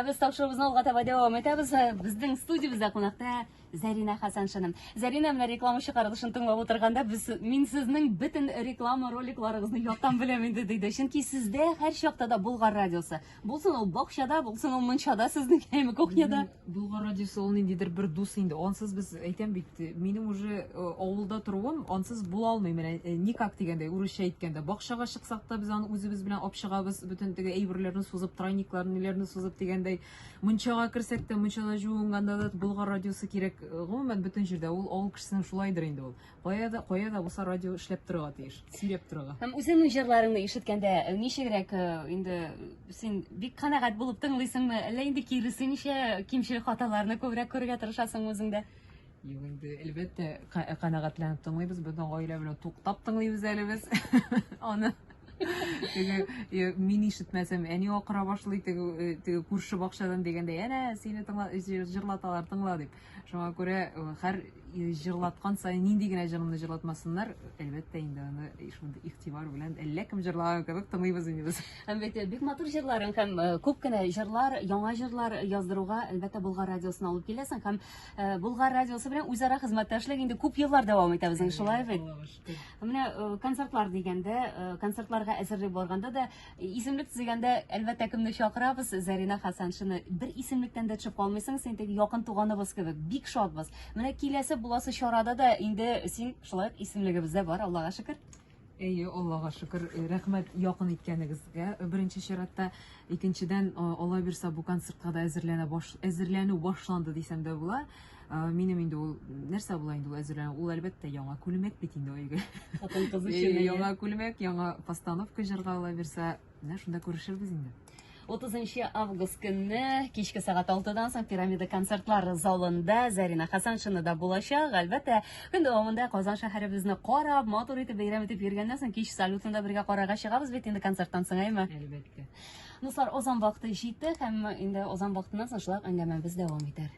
Biz tavşırımızın alga tabi devam etemiz. Bizden stüdyomuzda konakta Zarina Hasan Şanım. Zarina mene reklama çıkarılışını tınlap oturganda min sizning bütün reklama roliklarınızı yoktan bilemeyin deydi. Çünkü sizde her şokta da Bulgar radyosu. Bulsun o bakşada, bulsun o munçada, sizning hem koknyada. Bulgar radyosu ol nendейдер bir дус инде. Онсыз biz әйтәм бит, минем уже авылда торуым, онсыз була алмыйм. Никак дигәндә, урысча әйткәндә, бакчага чыксак та без аны үзебез белән алып чыгабыз, бүтән теге әйберләрне сузып, тройникларны, ниләрне сузып дигәндәй. Мунчага керсәк тә, мунчада жуынганда да Булгар радиосы кирәк. Гомумән бүтән җирдә ул авыл кешесенең шулайдыр инде ул. Кая да булса радио эшләп торырга тиеш, сөйләп торырга. Һәм үзеңнең җырларыңны ишеткәндә ничегрәк инде син бик канәгать булып тыңлыйсыңмы, әллә инде киресенчә кимчелек хаталарны күбрәк күрергә тырышасың үзеңдә? Юк инде, әлбәттә канәгатьләнеп тыңлыйбыз, бүтән гаилә белән туктап тыңлыйбыз әле без. Аны мин ишетмәсәм, әни акыра башлый, теге күрше бакчадан дигәндә, әнә сине җырлаталар, тыңла дип. Шуңа күрә һәр җырлаткан сайын нинди генә җырны җырлатмасыннар, әлбәттә инде аны шундый игътибар белән әллә кем җырлаган кебек тыңлыйбыз инде без. Һәм бит бик матур җырларың һәм күп кенә җырлар, яңа җырлар яздыруга әлбәттә Булгар радиосын алып киләсең һәм Булгар радиосы белән үзара хезмәттәшлек инде күп еллар дәвам итә безнең шулай бит. Менә концертлар дигәндә, концертларга әзерлек барганда да исемлек төзегәндә әлбәттә кемне чакырабыз? Зарина Хасаншины. Бер исемлектән дә төшеп калмыйсың, син теге якын туганыбыз кебек, бик шатбыз. Менә киләсе буласы чарада да инде син шулай исемлегебездә бар, Аллага шөкер. Әйе, Аллага шөкер. Рәхмәт якын иткәнегезгә. Беренче чиратта, икенчедән Алла бирсә бу концертка да әзерләнү башланды дисәм дә була. Минем инде ул нәрсә була инде ул әзерләнү? Ул әлбәттә яңа күлмәк бит инде өйгә. Хатын кыз өчен Яңа күлмәк, яңа постановка җырга Алла бирсә, менә шунда күрешербез инде. 30 август көнне кичке сәгать 6-дан соң Пирамида концертлар залында Зарина Хасаншина да булачак. Әлбәттә, көн дәвамында Казан шәһәребезне карап, матур итеп бәйрәм итеп йөргәннән соң кич салютында бергә карарга чыгабыз бит инде концерттан соң, әйме? Әлбәттә. Дуслар, озан вакыты җитте һәм инде озан вакытыннан соң шулай әңгәмәбез дәвам итәр.